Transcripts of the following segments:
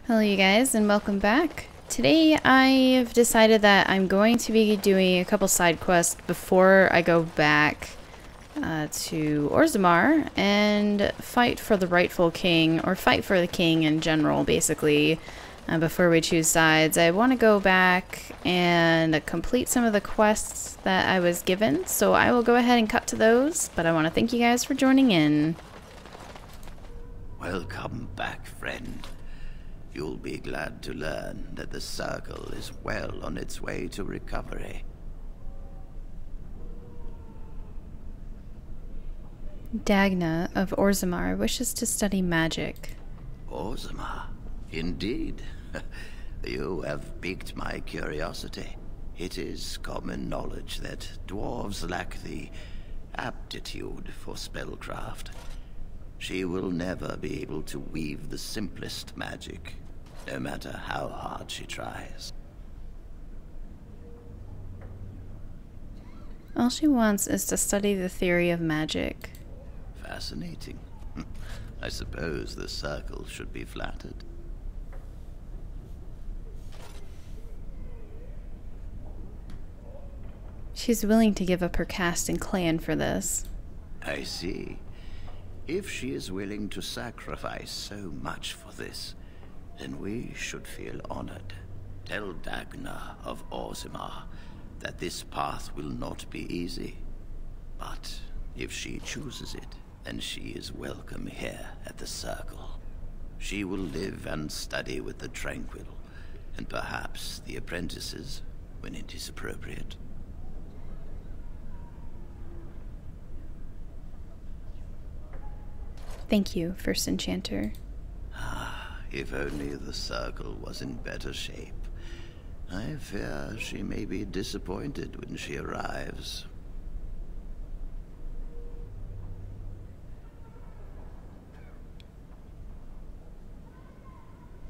Hello you guys and welcome back. Today I've decided that I'm going to be doing a couple side quests before I go back to Orzammar and fight for the rightful king, or fight for the king in general basically, before we choose sides. I want to go back and complete some of the quests that I was given, so I will go ahead and cut to those, but I want to thank you guys for joining in. Welcome back, friend. You'll be glad to learn that the Circle is well on its way to recovery. Dagna of Orzammar wishes to study magic. Orzammar? Indeed. You have piqued my curiosity. It is common knowledge that dwarves lack the aptitude for spellcraft. She will never be able to weave the simplest magic, no matter how hard she tries. All she wants is to study the theory of magic. Fascinating. I suppose the Circle should be flattered. She's willing to give up her caste and clan for this. I see. If she is willing to sacrifice so much for this, then we should feel honored. Tell Dagna of Orzammar that this path will not be easy. But if she chooses it, then she is welcome here at the Circle. She will live and study with the Tranquil, and perhaps the apprentices, when it is appropriate. Thank you, First Enchanter. If only the Circle was in better shape. I fear she may be disappointed when she arrives.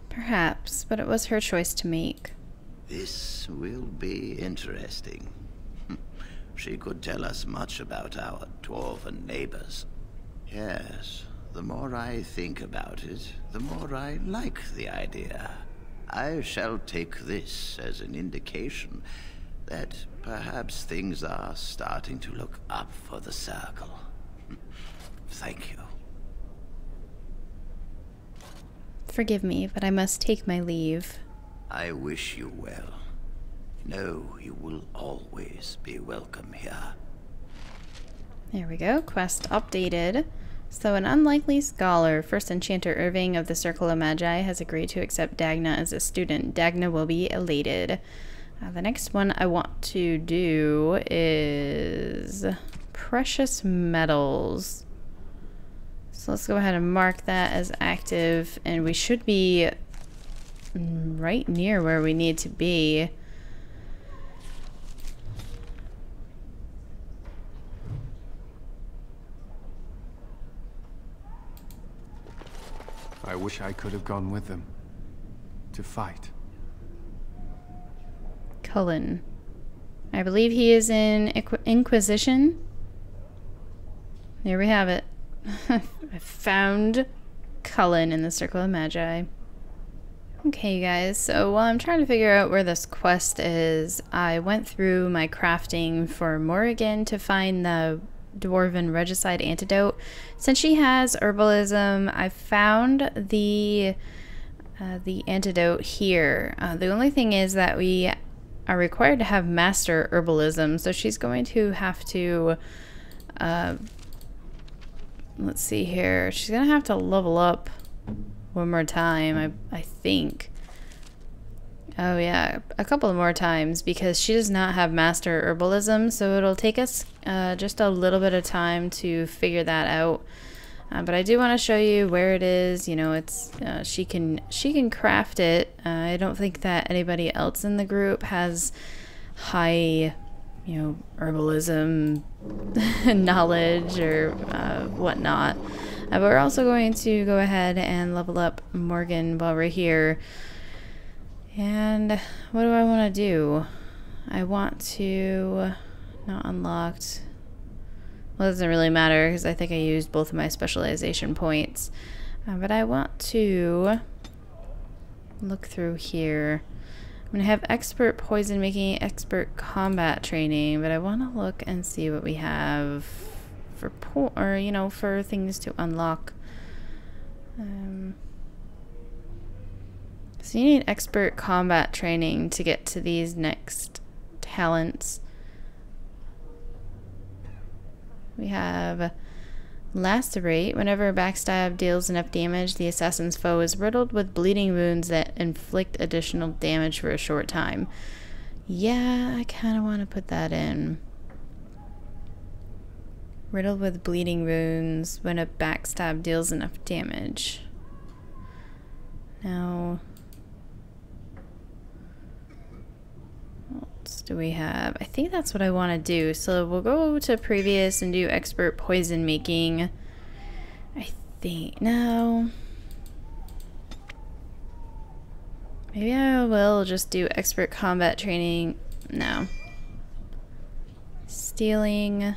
Perhaps, but it was her choice to make. This will be interesting. She could tell us much about our dwarven neighbors. Yes. The more I think about it, the more I like the idea. I shall take this as an indication that perhaps things are starting to look up for the Circle. Thank you. Forgive me, but I must take my leave. I wish you well. Know you will always be welcome here. There we go, quest updated. So an unlikely scholar, First Enchanter Irving of the Circle of Magi, has agreed to accept Dagna as a student. Dagna will be elated. The next one I want to do is precious metals. So let's go ahead and mark that as active, and we should be right near where we need to be. I wish I could have gone with them. To fight. Cullen. I believe he is in Inquisition. There we have it. I found Cullen in the Circle of Magi. Okay, you guys, so while I'm trying to figure out where this quest is, I went through my crafting for Morrigan to find the Dwarven Regicide antidote. Since she has herbalism, I found the antidote here. The only thing is that we are required to have master herbalism, so she's going to have to let's see here, she's gonna have to level up one more time, I think. Oh yeah, a couple of more times, because she does not have master herbalism, so it'll take us just a little bit of time to figure that out. But I do want to show you where it is. You know, it's she can craft it. I don't think that anybody else in the group has high, you know, herbalism knowledge or whatnot. But we're also going to go ahead and level up Morgan while we're here. And what do I want to do? I want to... Not unlocked. Well, it doesn't really matter because I think I used both of my specialization points. But I want to look through here. I'm gonna have expert poison making, expert combat training, but I want to look and see what we have for for things to unlock. So you need expert combat training to get to these next talents. We have lacerate. Whenever a backstab deals enough damage, the assassin's foe is riddled with bleeding wounds that inflict additional damage for a short time. Yeah, I kind of want to put that in. Riddled with bleeding wounds when a backstab deals enough damage. Now, what else do we have? I think that's what I want to do. So we'll go to previous and do expert poison making. I think, no. Maybe I will just do expert combat training. No. Stealing.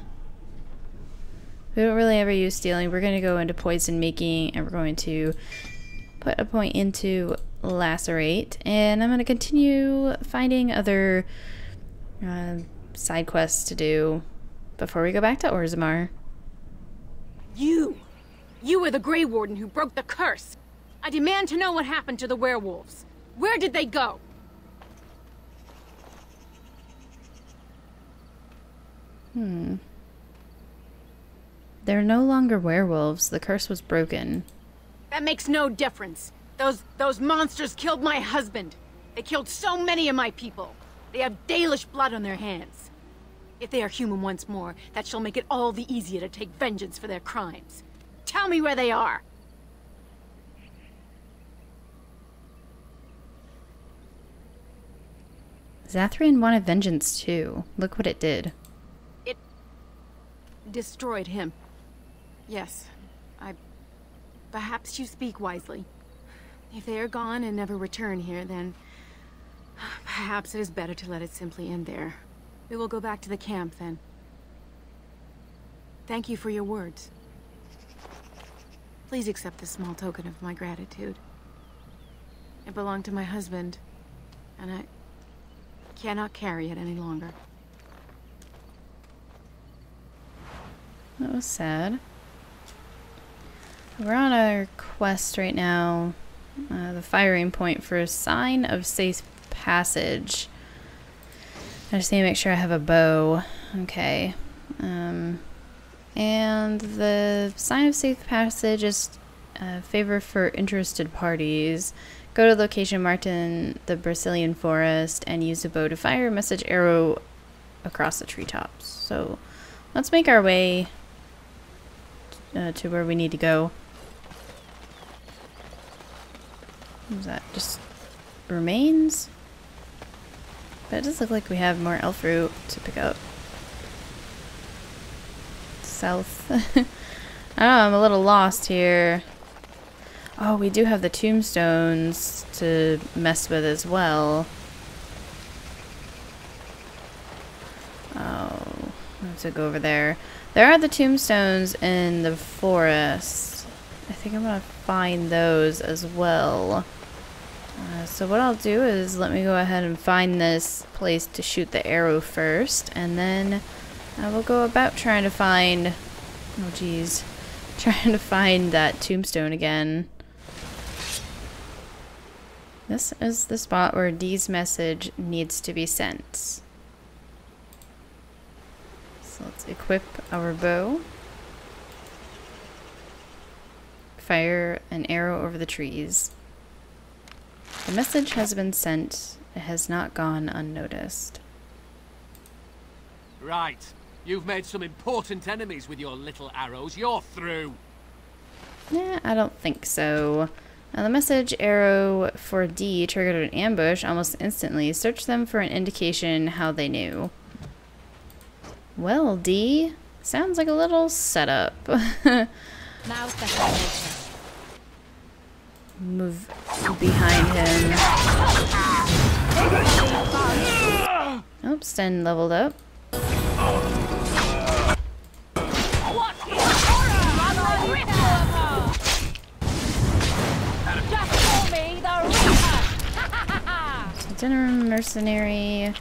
We don't really ever use stealing. We're going to go into poison making and we're going to put a point into lacerate. And I'm going to continue finding other side quests to do before we go back to Orzammar. You were the Grey Warden who broke the curse. I demand to know what happened to the werewolves. Where did they go? They're no longer werewolves. The curse was broken. That makes no difference. Those monsters killed my husband. They killed so many of my people. They have Dalish blood on their hands. If they are human once more, that shall make it all the easier to take vengeance for their crimes. Tell me where they are. Zathrian wanted vengeance too. Look what it did. It destroyed him. Yes, perhaps you speak wisely. If they are gone and never return here, then perhaps it is better to let it simply end there. We will go back to the camp then. Thank you for your words. Please accept this small token of my gratitude. It belonged to my husband, and I cannot carry it any longer. That was sad. We're on our quest right now. The firing point for a sign of safe passage. I just need to make sure I have a bow. Okay. And the sign of safe passage is favor for interested parties. Go to the location marked in the Brazilian forest and use a bow to fire a message arrow across the treetops. So let's make our way to where we need to go. What is that? Just remains? But it does look like we have more elf fruit to pick up. South. I don't know, I'm a little lost here. Oh, we do have the tombstones to mess with as well. Oh, I have to go over there. There are the tombstones in the forest. I think I'm gonna find those as well. So what I'll do is let me go ahead and find this place to shoot the arrow first, and then I will go about trying to find, oh geez, trying to find that tombstone again. This is the spot where Dee's message needs to be sent. So let's equip our bow. Fire an arrow over the trees. The message has been sent. It has not gone unnoticed. Right. You've made some important enemies with your little arrows. You're through. Nah, I don't think so. Now, the message arrow for D triggered an ambush almost instantly. Search them for an indication how they knew. Well, D, sounds like a little setup. Now's the time. Move behind him. Oh, Sten leveled up. Denerim mercenary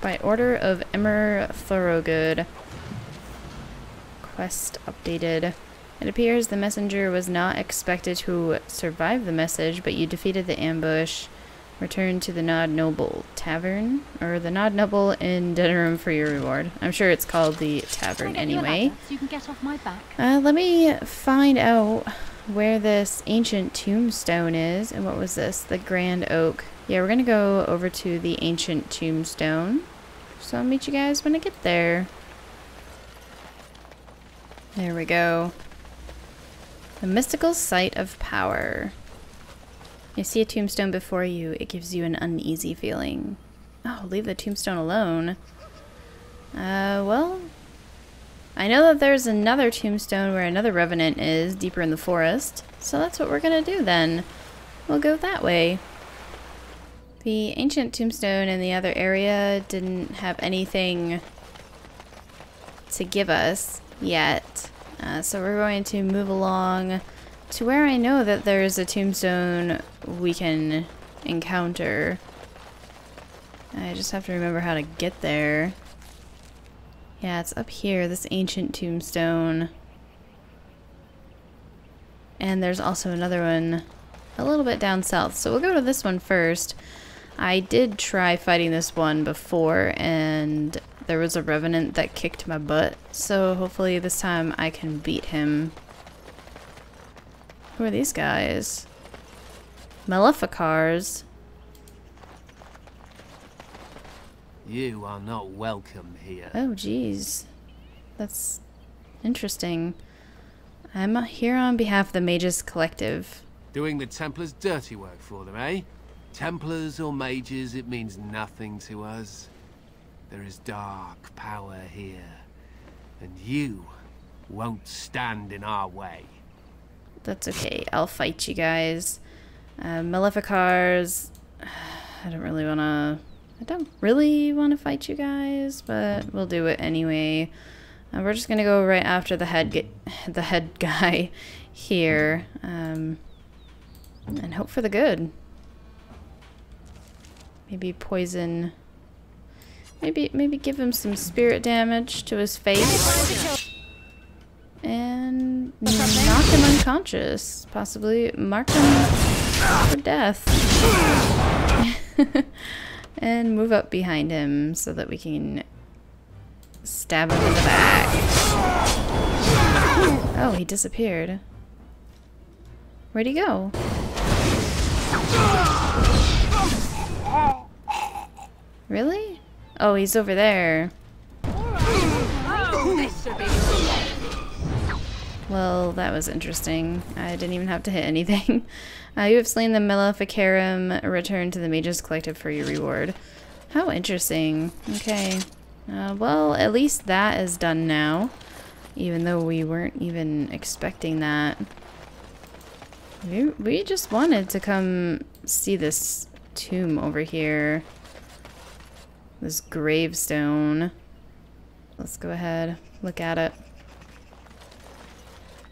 by order of Emmer Thorogood. Quest updated. It appears the messenger was not expected to survive the message, but you defeated the ambush. Return to the Nod Noble Tavern, or the Nod Noble in Denerim for your reward. I'm sure it's called the Tavern anyway. So you can get off my back. Let me find out where this ancient tombstone is. And what was this? The Grand Oak. Yeah, we're gonna go over to the ancient tombstone. So I'll meet you guys when I get there. There we go. The mystical site of power. You see a tombstone before you, it gives you an uneasy feeling. Oh, leave the tombstone alone. Well, I know that there's another tombstone where another revenant is, deeper in the forest. So that's what we're gonna do then. We'll go that way. The ancient tombstone in the other area didn't have anything to give us yet. So we're going to move along to where I know that there's a tombstone we can encounter. I just have to remember how to get there. Yeah, it's up here, this ancient tombstone. And there's also another one a little bit down south. So we'll go to this one first. I did try fighting this one before, and there was a revenant that kicked my butt. So hopefully this time I can beat him. Who are these guys? Maleficars. You are not welcome here. Oh, geez. That's interesting. I'm here on behalf of the Mages Collective. Doing the Templars' dirty work for them, eh? Templars or mages, it means nothing to us. There is dark power here, and you won't stand in our way. That's okay. I'll fight you guys. Maleficars. I don't really want to fight you guys, but we'll do it anyway. We're just gonna go right after the head guy here, and hope for the good. Maybe poison. Maybe give him some spirit damage to his face. And knock him unconscious. Possibly mark him for death. And move up behind him so that we can stab him in the back. Oh, he disappeared. Where'd he go? Really? Oh, he's over there. Well, that was interesting. I didn't even have to hit anything. You have slain the Maleficarum. Return to the Mages Collective for your reward. How interesting. Okay. Well, at least that is done now. Even though we weren't even expecting that. We just wanted to come see this tomb over here. This gravestone. Let's go ahead, look at it.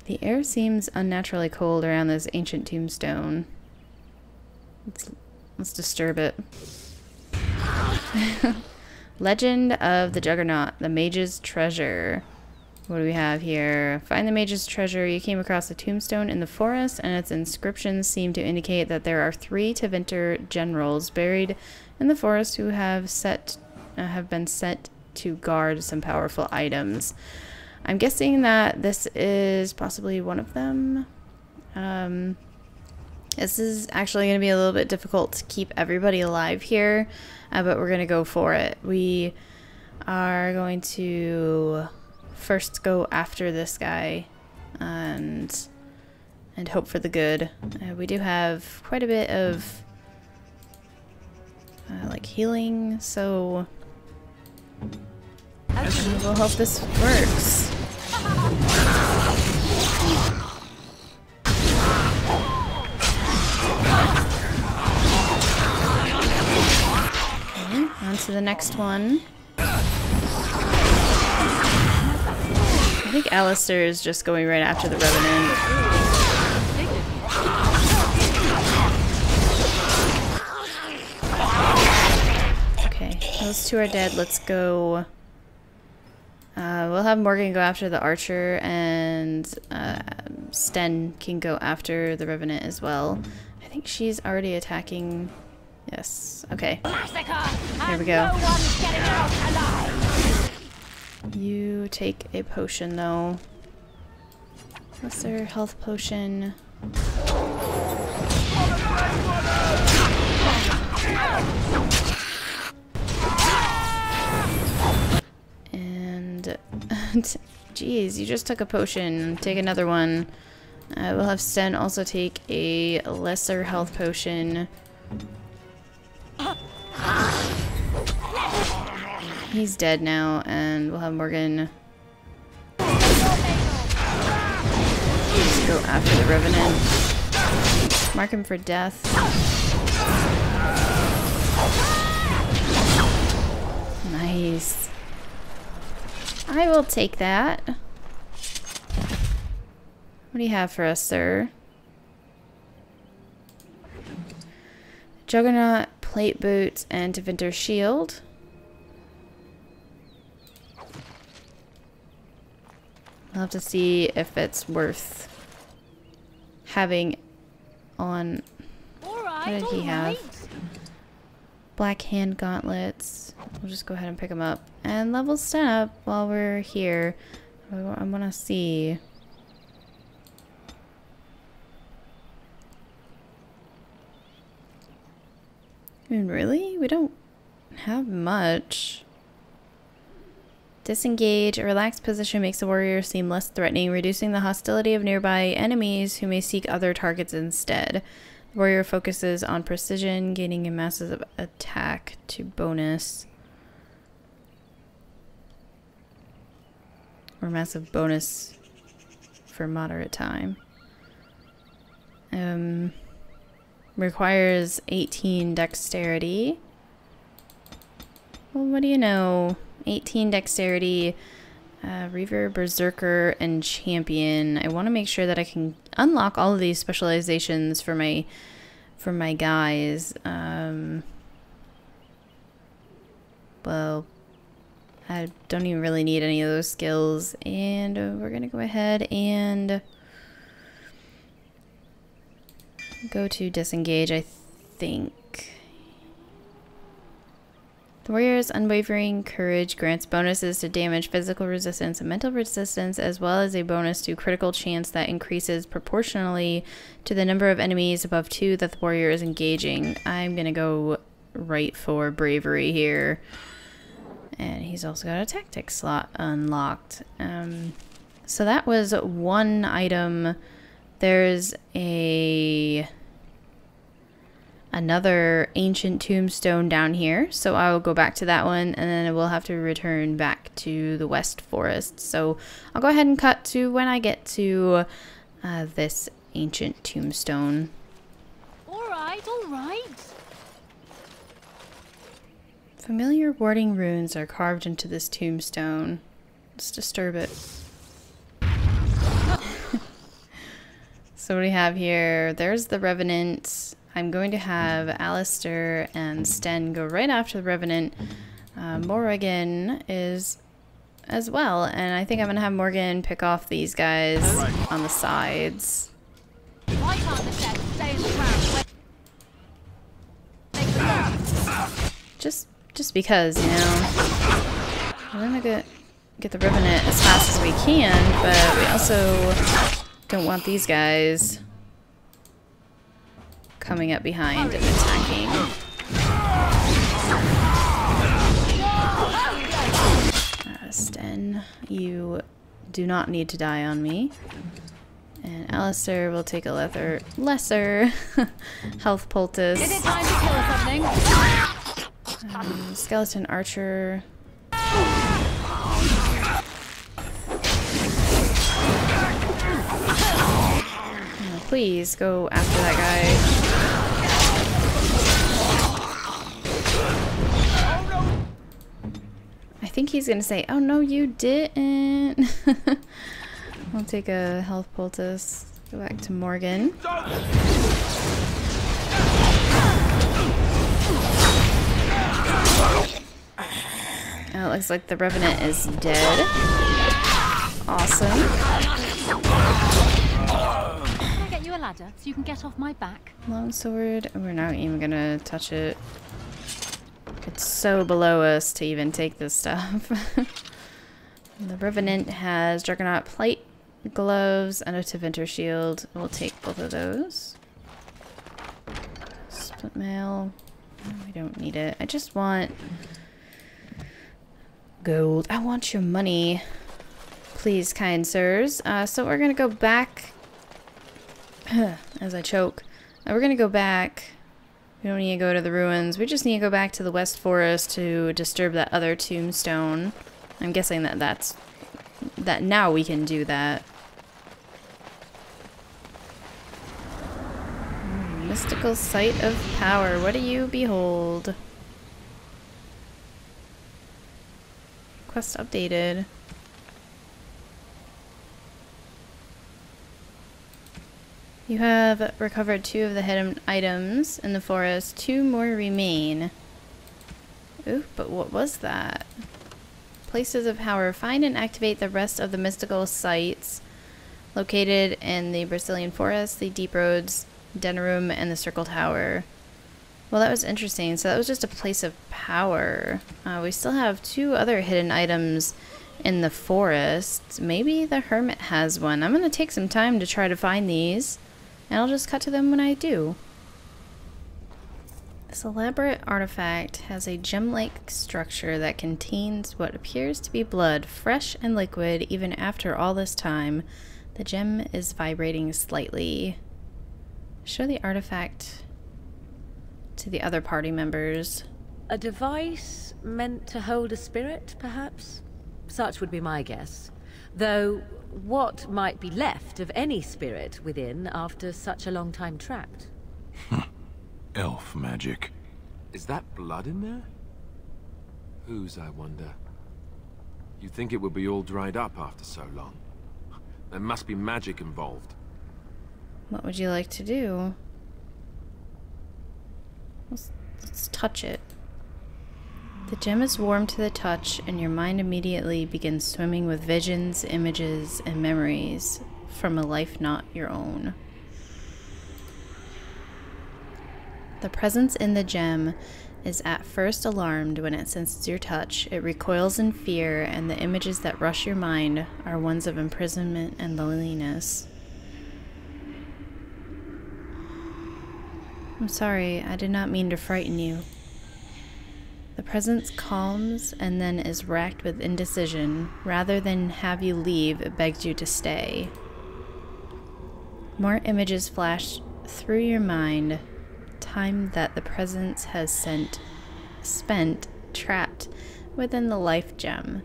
The air seems unnaturally cold around this ancient tombstone. Let's disturb it. Legend of the Juggernaut, the Mage's Treasure. What do we have here? Find the Mage's Treasure. You came across a tombstone in the forest, and its inscriptions seem to indicate that there are 3 Tevinter generals buried in the forest who have been set to guard some powerful items. I'm guessing that this is possibly one of them. This is actually going to be a little bit difficult to keep everybody alive here, but we're going to go for it. We are going to first go after this guy and hope for the good. We do have quite a bit of like healing, so we'll hope this works. Okay, on to the next one. I think Alistair is just going right after the Revenant. those two are dead. Let's go. We'll have Morgan go after the archer, and Sten can go after the revenant as well. I think she's already attacking. Yes. Okay. Here we go. You take a potion though. What's their health potion? And jeez, you just took a potion. Take another one. We'll have Sten also take a lesser health potion. He's dead now, and we'll have Morgan just go after the revenant. Mark him for death. Nice. I will take that. What do you have for us, sir? Juggernaut, plate boots, and defender shield. I'll have to see if it's worth having on. What did he have? Black hand gauntlets. We'll just go ahead and pick them up. And level Sten up while we're here. I want to see. I mean, really? We don't have much. Disengage. A relaxed position makes the warrior seem less threatening, reducing the hostility of nearby enemies who may seek other targets instead. The warrior focuses on precision, gaining a massive attack to bonus. Or massive bonus for moderate time. Requires 18 dexterity. Well, what do you know? 18 dexterity, Reaver, Berserker, and Champion. I want to make sure that I can unlock all of these specializations for my guys. Well, I don't even really need any of those skills, and we're gonna go ahead and go to disengage, I think. The warrior's unwavering courage grants bonuses to damage, physical resistance, and mental resistance, as well as a bonus to critical chance that increases proportionally to the number of enemies above 2 that the warrior is engaging. I'm gonna go right for bravery here. And he's also got a tactic slot unlocked. So that was one item. There's another ancient tombstone down here, so I will go back to that one, and then we'll have to return back to the West Forest. So I'll go ahead and cut to when I get to this ancient tombstone. Alright, alright. Familiar warding runes are carved into this tombstone. Let's disturb it. So what do we have here? There's the Revenant. I'm going to have Alistair and Sten go right after the Revenant. Morrigan is as well, and I think I'm going to have Morgan pick off these guys on the sides. Why can't the set stay in the ground? Just because, you know. We're going to get the Revenant as fast as we can, but we also don't want these guys coming up behind and attacking. Sten, you do not need to die on me. And Alistair will take a lesser health poultice. Is it time to kill something? Skeleton archer. Please go after that guy. I think he's gonna say, "Oh no, you didn't." I'll take a health poultice. Go back to Morgan. looks like the Revenant is dead. Awesome. Can I get you a ladder so you can get off my back? Longsword. We're not even gonna touch it. It's so below us to even take this stuff. The Revenant has Juggernaut plate, gloves, and a Teventer shield. We'll take both of those. Split mail. We don't need it. I just want gold. I want your money. Please, kind sirs. So we're gonna go back. As I choke. We're gonna go back. We don't need to go to the ruins. We just need to go back to the West Forest to disturb that other tombstone. I'm guessing that now we can do that. Mystical sight of power. What do you behold? Quest updated. You have recovered 2 of the hidden items in the forest. 2 more remain. Ooh, but what was that? Places of power. Find and activate the rest of the mystical sites located in the Brazilian forest, the deep roads, Denerum, and the Circle Tower. Well, that was interesting. So that was just a place of power. We still have 2 other hidden items in the forest. Maybe the Hermit has one. I'm going to take some time to try to find these. And I'll just cut to them when I do. This elaborate artifact has a gem-like structure that contains what appears to be blood, fresh and liquid even after all this time. The gem is vibrating slightly. Show the artifact to the other party members. A device meant to hold a spirit, perhaps? Such would be my guess. Though, what might be left of any spirit within after such a long time trapped? Elf magic. Is that blood in there? Whose, I wonder? You'd think it would be all dried up after so long. There must be magic involved. What would you like to do? Let's touch it. The gem is warm to the touch, and your mind immediately begins swimming with visions, images, and memories from a life not your own. The presence in the gem is at first alarmed when it senses your touch. It recoils in fear, and the images that rush your mind are ones of imprisonment and loneliness. I'm sorry, I did not mean to frighten you. The presence calms and then is racked with indecision. Rather than have you leave, it begs you to stay. More images flash through your mind. Time that the presence has spent trapped within the life gem.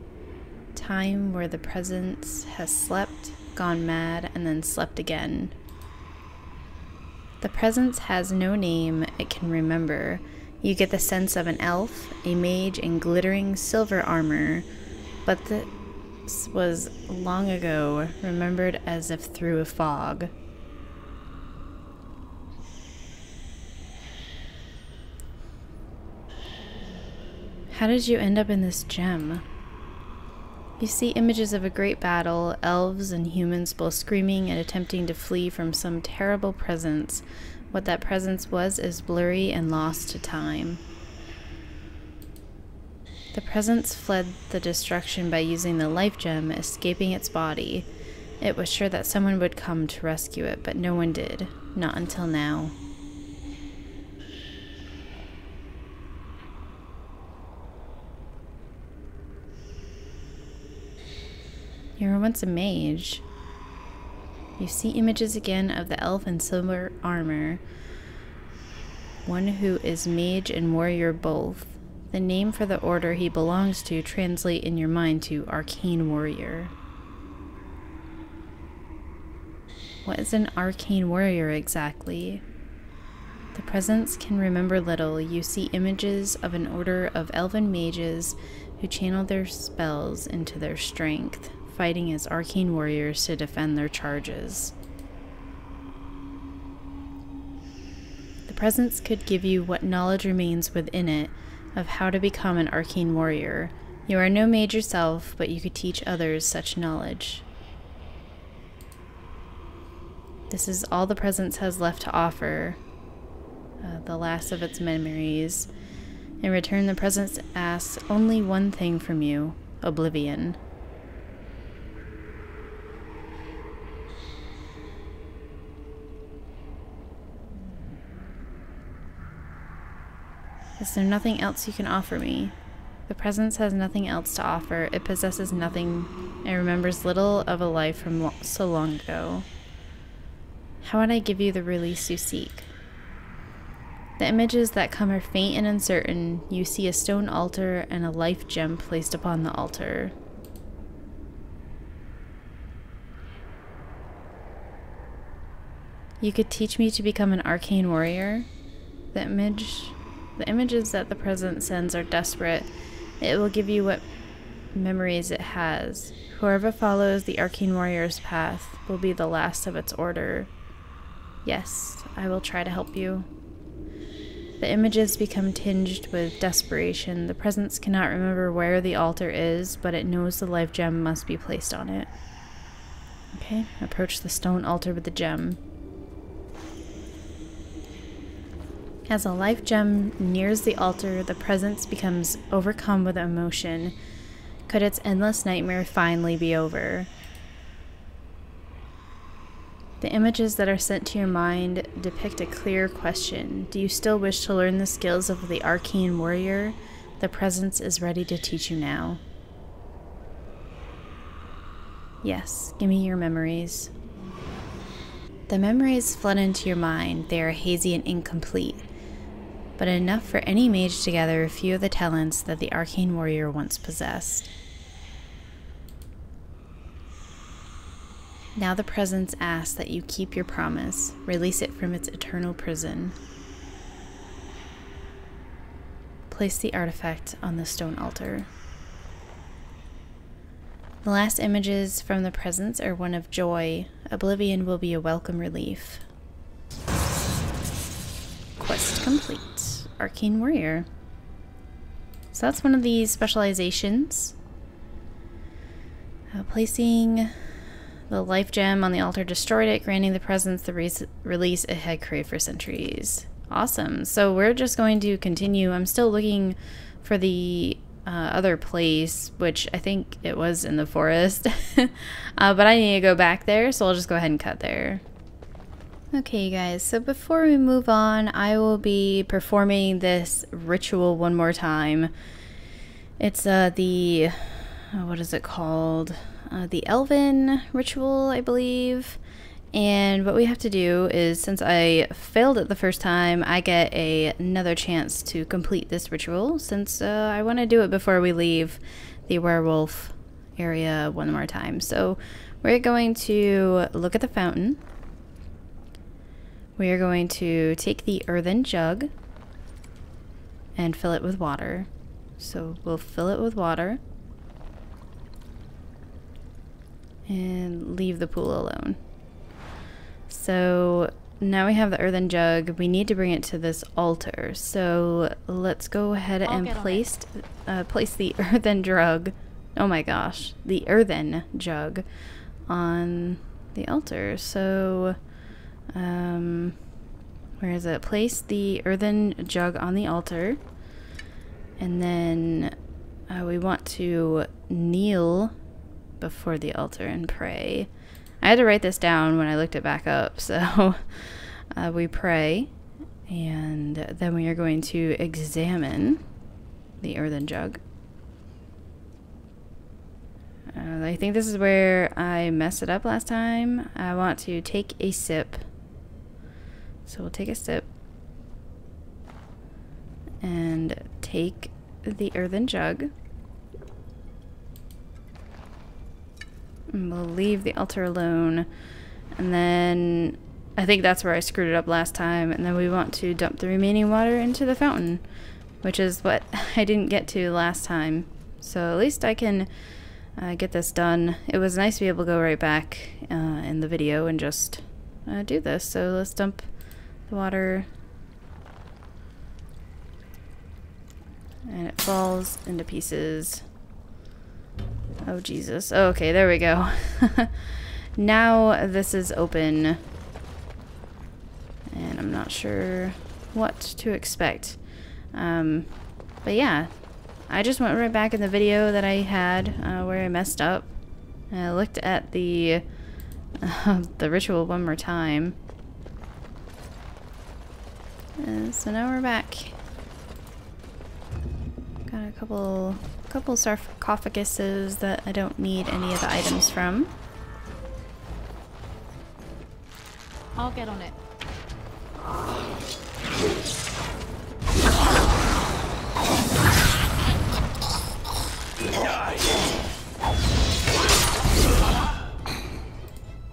Time where the presence has slept, gone mad, and then slept again. The presence has no name it can remember. You get the sense of an elf, a mage in glittering silver armor, but this was long ago, remembered as if through a fog. How did you end up in this gem? You see images of a great battle, elves and humans both screaming and attempting to flee from some terrible presence. What that presence was is blurry and lost to time. The presence fled the destruction by using the life gem, escaping its body. It was sure that someone would come to rescue it, but no one did. Not until now. You were once a mage. You see images again of the elf in silver armor, one who is mage and warrior both. The name for the order he belongs to translate in your mind to arcane warrior. What is an arcane warrior exactly? The presence can remember little. You see images of an order of elven mages who channel their spells into their strength, fighting as arcane warriors to defend their charges. The presence could give you what knowledge remains within it of how to become an arcane warrior. You are no mage yourself, but you could teach others such knowledge. This is all the presence has left to offer, the last of its memories. In return, the presence asks only one thing from you: oblivion. Is there nothing else you can offer me? The presence has nothing else to offer. It possesses nothing. It remembers little of a life from so long ago. How would I give you the release you seek? The images that come are faint and uncertain. You see a stone altar and a life gem placed upon the altar. You could teach me to become an arcane warrior. The images that the present sends are desperate. It will give you what memories it has. Whoever follows the arcane warrior's path will be the last of its order. Yes, I will try to help you. The images become tinged with desperation. The presence cannot remember where the altar is, but it knows the life gem must be placed on it. Okay, approach the stone altar with the gem. As a life gem nears the altar, the presence becomes overcome with emotion. Could its endless nightmare finally be over? The images that are sent to your mind depict a clear question. Do you still wish to learn the skills of the arcane warrior? The presence is ready to teach you now. Yes, give me your memories. The memories flood into your mind. They are hazy and incomplete, but enough for any mage to gather a few of the talents that the arcane warrior once possessed. Now the presence asks that you keep your promise, release it from its eternal prison. Place the artifact on the stone altar. The last images from the presence are one of joy. Oblivion will be a welcome relief. Quest complete. Arcane Warrior. So that's one of the specializations. Placing the life gem on the altar destroyed it, granting the presence the release it had craved for centuries. Awesome. So we're just going to continue. I'm still looking for the other place, which I think it was in the forest. But I need to go back there, so I'll just go ahead and cut there. Okay, guys, so before we move on, I will be performing this ritual one more time. It's the what is it called? The Elven ritual, I believe. And what we have to do is, since I failed it the first time, I get another chance to complete this ritual, since I want to do it before we leave the werewolf area one more time. So we're going to look at the fountain. We are going to take the earthen jug and fill it with water. So we'll fill it with water and leave the pool alone. So now we have the earthen jug. We need to bring it to this altar. So let's go ahead and place the earthen jug. Oh my gosh, the earthen jug on the altar. So where is it? Place the earthen jug on the altar, and then we want to kneel before the altar and pray. I had to write this down when I looked it back up, so we pray, and then we are going to examine the earthen jug. I think this is where I messed it up last time. I want to take a sip. So we'll take a sip and take the earthen jug. And we'll leave the altar alone. And then I think that's where I screwed it up last time. And then we want to dump the remaining water into the fountain, which is what I didn't get to last time. So at least I can get this done. It was nice to be able to go right back in the video and just do this. So let's dump the water. And it falls into pieces. Oh, Jesus. Oh, okay, there we go. Now this is open. And I'm not sure what to expect. But yeah, I just went right back in the video that I had where I messed up. I looked at the ritual one more time. So now we're back. Got a couple sarcophaguses that I don't need any of the items from. I'll get on it.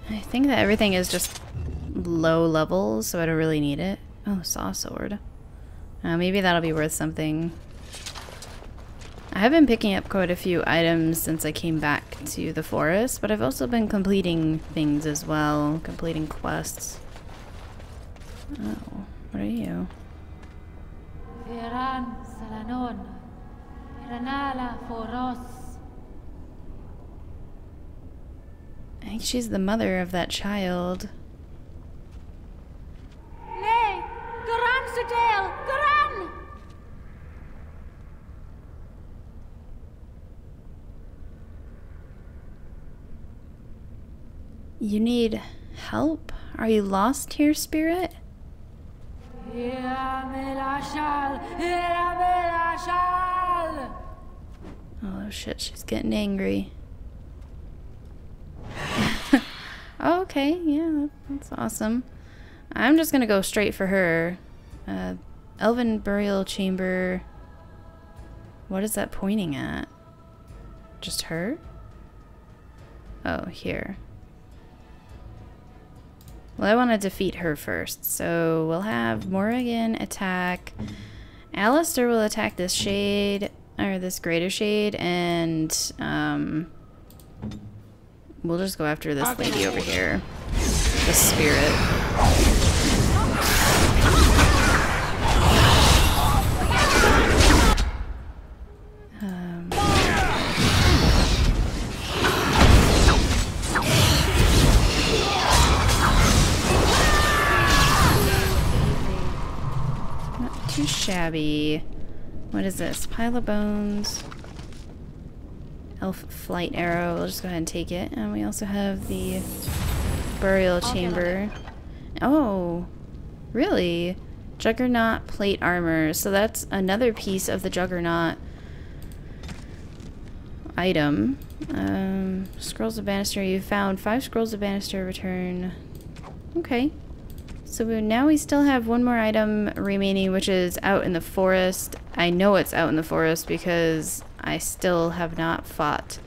I think that everything is just low levels, so I don't really need it. Oh, saw sword. Maybe that'll be worth something. I have been picking up quite a few items since I came back to the forest, but I've also been completing things as well, completing quests. Oh, what are you? I think she's the mother of that child. You need help? Are you lost here, spirit? Oh shit, she's getting angry. Oh, okay, yeah, that's awesome. I'm just gonna go straight for her. Elven burial chamber. What is that pointing at? Just her? Oh, here. Well, I want to defeat her first, so we'll have Morrigan attack. Alistair will attack this shade, or this greater shade, and we'll just go after this lady over here, the spirit. Too shabby. What is this? Pile of bones. Elf flight arrow. We'll just go ahead and take it. And we also have the burial chamber. Oh, really? Juggernaut plate armor. So that's another piece of the Juggernaut item. Scrolls of Banister. You found 5 scrolls of Banister. Return. Okay. So now we still have one more item remaining, which is out in the forest. I know it's out in the forest because I still have not fought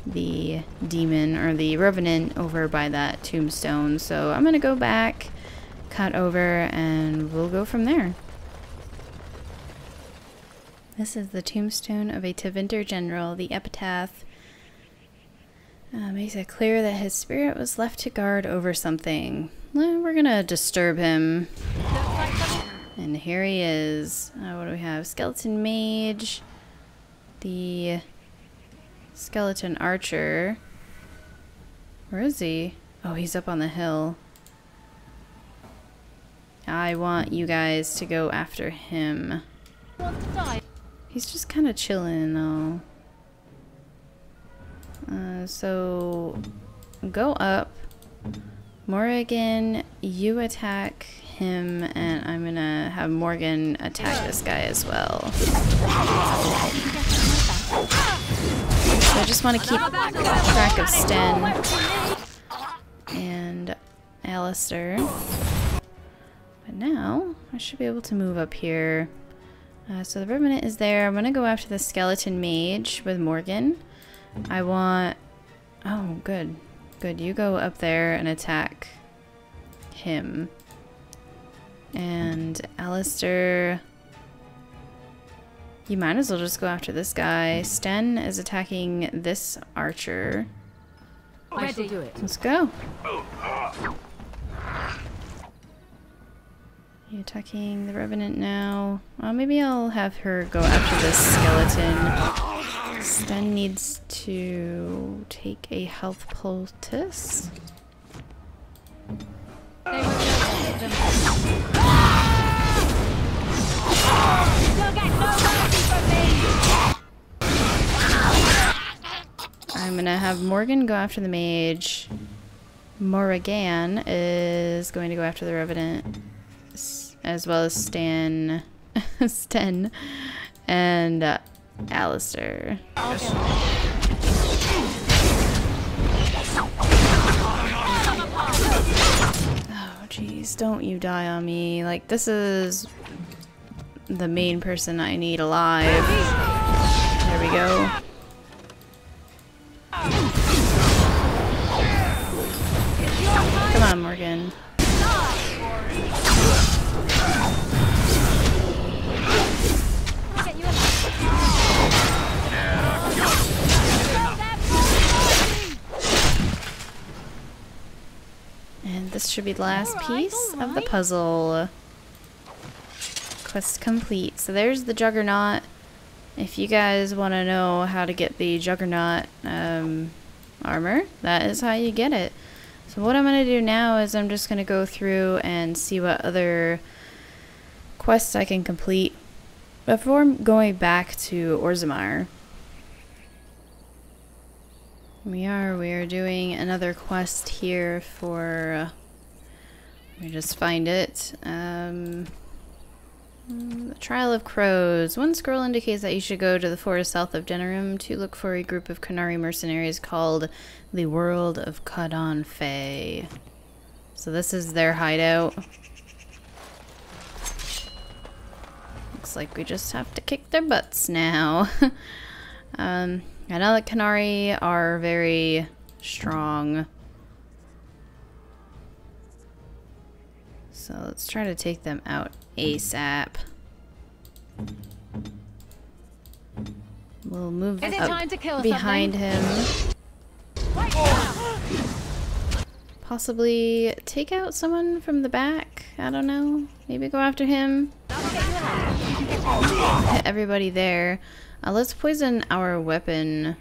the demon or the revenant over by that tombstone. So I'm going to go back, cut over, and we'll go from there. This is the tombstone of a Tevinter general. The epitaph makes it clear that his spirit was left to guard over something. Well, we're gonna disturb him. And here he is. What do we have? Skeleton mage. The skeleton archer. Where is he? Oh, he's up on the hill. I want you guys to go after him. He's just kind of chilling though. So go up. Morrigan, you attack him, and I'm gonna have Morgan attack this guy as well. So I just want to keep track of Sten and Alistair. But now I should be able to move up here. So the Revenant is there. I'm gonna go after the skeleton mage with Morgan. I want... Oh, good. Good, you go up there and attack him. And Alistair, you might as well just go after this guy. Sten is attacking this archer. I shall do it. Let's go. You attacking the Revenant now? Well, maybe I'll have her go after this skeleton. Sten needs to take a health poultice. They will them. You'll get no mercy from me. I'm gonna have Morgan go after the mage. Morrigan is going to go after the Revenant, as well as Sten and Alistair. Oh jeez, don't you die on me. Like, this is the main person I need alive. There we go. Come on, Morgan. And this should be the last piece of the puzzle. Quest complete. So there's the Juggernaut. If you guys want to know how to get the Juggernaut armor, that is how you get it. So what I'm going to do now is I'm just going to go through and see what other quests I can complete before going back to Orzammar. We are doing another quest here for, let me just find it, the Trial of Crows. One scroll indicates that you should go to the forest south of Denerim to look for a group of Qunari mercenaries called the World of Codon Fae. So this is their hideout. Looks like we just have to kick their butts now. I know that Qunari are very strong. So let's try to take them out ASAP. We'll move up behind him. Possibly take out someone from the back. I don't know. Maybe go after him. Hit everybody there. Let's poison our weapon.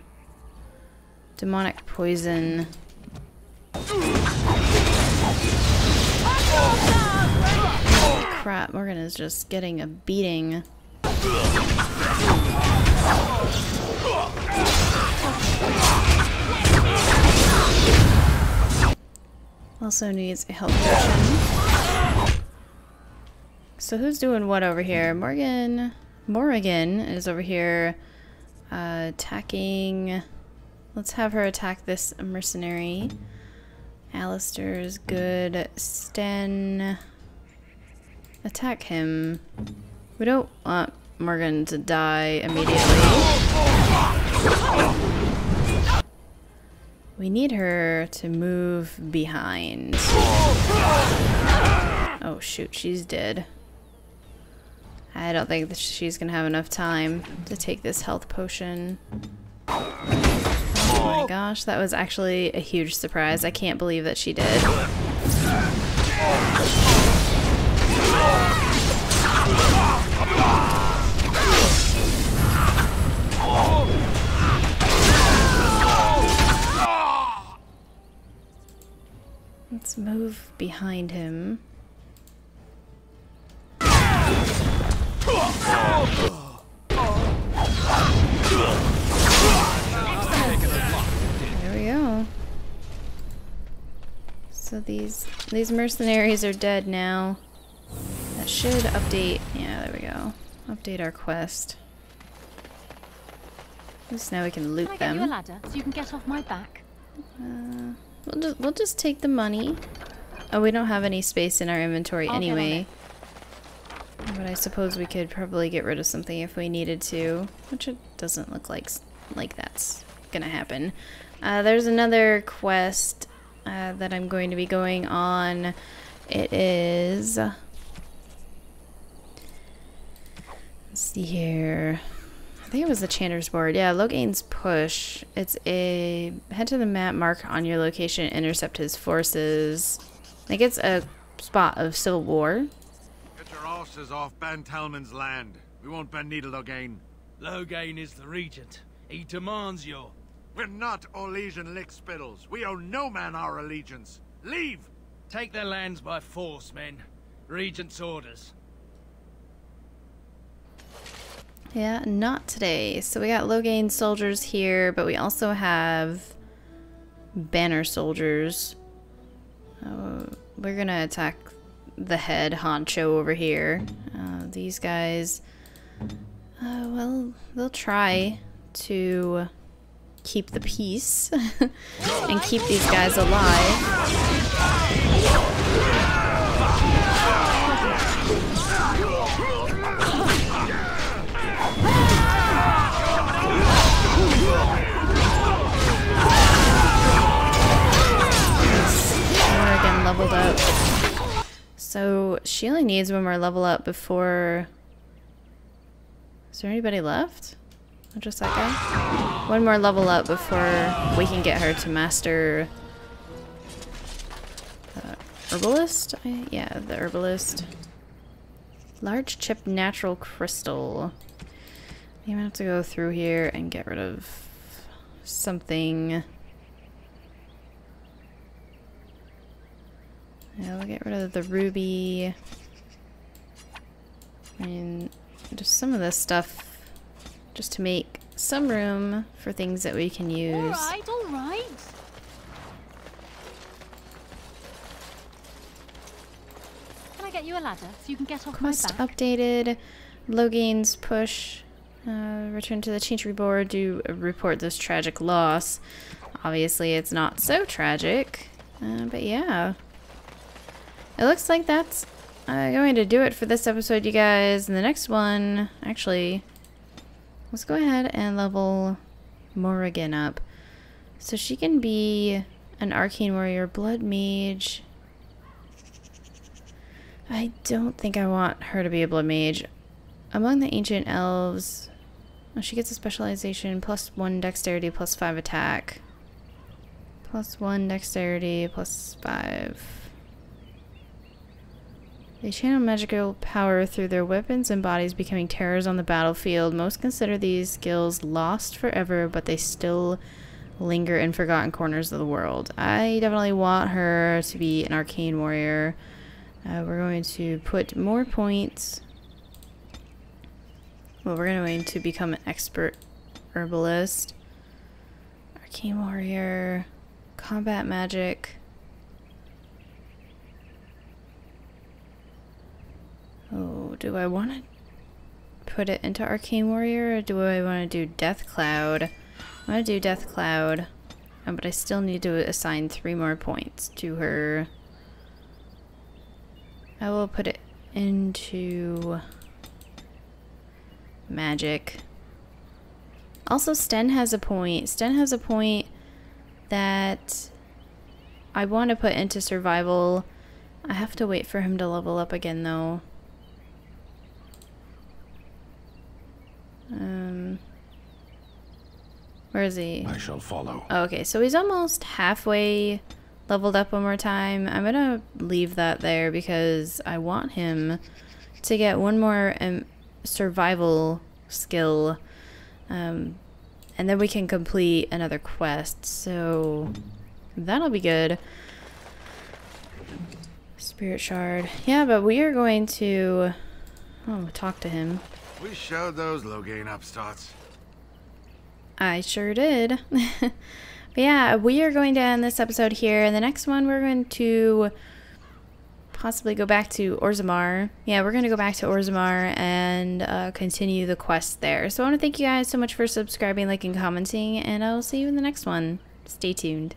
Demonic poison. Crap, Morgan is just getting a beating. Also needs a health potion. So who's doing what over here? Morgan is over here attacking. Let's have her attack this mercenary. Alistair's good. Sten, attack him. We don't want Morgan to die immediately. We need her to move behind. Oh shoot, she's dead. I don't think that she's gonna have enough time to take this health potion. Oh my gosh, that was actually a huge surprise. I can't believe that she did. Let's move behind him. There we go. So these mercenaries are dead now. That should update. Yeah, there we go. Update our quest. At least now we can loot them. Can I get you a ladder so you can get off my back? We'll just take the money. Oh, we don't have any space in our inventory anyway. But I suppose we could probably get rid of something if we needed to, which it doesn't look like that's gonna happen. There's another quest that I'm going to be going on. It is, let's see here. I think it was the Chanter's Board. Yeah, Logain's Push. It's a head to the map, mark on your location, intercept his forces. I think it's a spot of civil war. Get your asses off Ben Talman's land. We won't bend needle Logain. Logain is the regent. He demands your... We're not Orlesian lick-spittles. We owe no man our allegiance. Leave! Take their lands by force, men. Regent's orders. Yeah, not today. So we got Loghain soldiers here, but we also have banner soldiers. We're gonna attack the head honcho over here. These guys, well, they'll try to keep the peace and keep these guys alive. We're again leveled up. So she only needs one more level up before... Is there anybody left? Or just that guy? One more level up before we can get her to master... herbalist? Yeah, the herbalist. Large chip natural crystal. I'm gonna have to go through here and get rid of something. Yeah, we'll get rid of the ruby. I mean, just some of this stuff just to make some room for things that we can use. Alright, alright. Can I get you a ladder so you can get off Quest my back? updated. Loghain's push. Return to the Chantry board to report this tragic loss. Obviously, it's not so tragic. But yeah. It looks like that's going to do it for this episode, you guys. And the next one, actually, let's go ahead and level Morrigan up. So she can be an Arcane Warrior, Blood Mage. I don't think I want her to be a Blood Mage. Among the Ancient Elves, she gets a specialization, +1 Dexterity, +5 attack. +1 Dexterity, +5. They channel magical power through their weapons and bodies, becoming terrors on the battlefield. Most consider these skills lost forever, but they still linger in forgotten corners of the world. I definitely want her to be an Arcane Warrior. We're going to put more points. Well, we're going to become an expert herbalist. Arcane Warrior. Combat magic. Oh, do I want to put it into Arcane Warrior, or do I want to do Death Cloud? I want to do Death Cloud, but I still need to assign 3 more points to her. I will put it into magic. Also, Sten has a point. Sten has a point that I want to put into survival. I have to wait for him to level up again, though. Where is he? I shall follow. Oh, okay, so he's almost halfway leveled up one more time. I'm gonna leave that there because I want him to get one more survival skill, and then we can complete another quest, so that'll be good. Spirit Shard. Yeah, but we are going to talk to him. We showed those Loghain upstarts. I sure did. But yeah, we are going to end this episode here. And the next one, we're going to possibly go back to Orzammar. Yeah, we're going to go back to Orzammar and continue the quest there. So I want to thank you guys so much for subscribing, liking, commenting, and I'll see you in the next one. Stay tuned.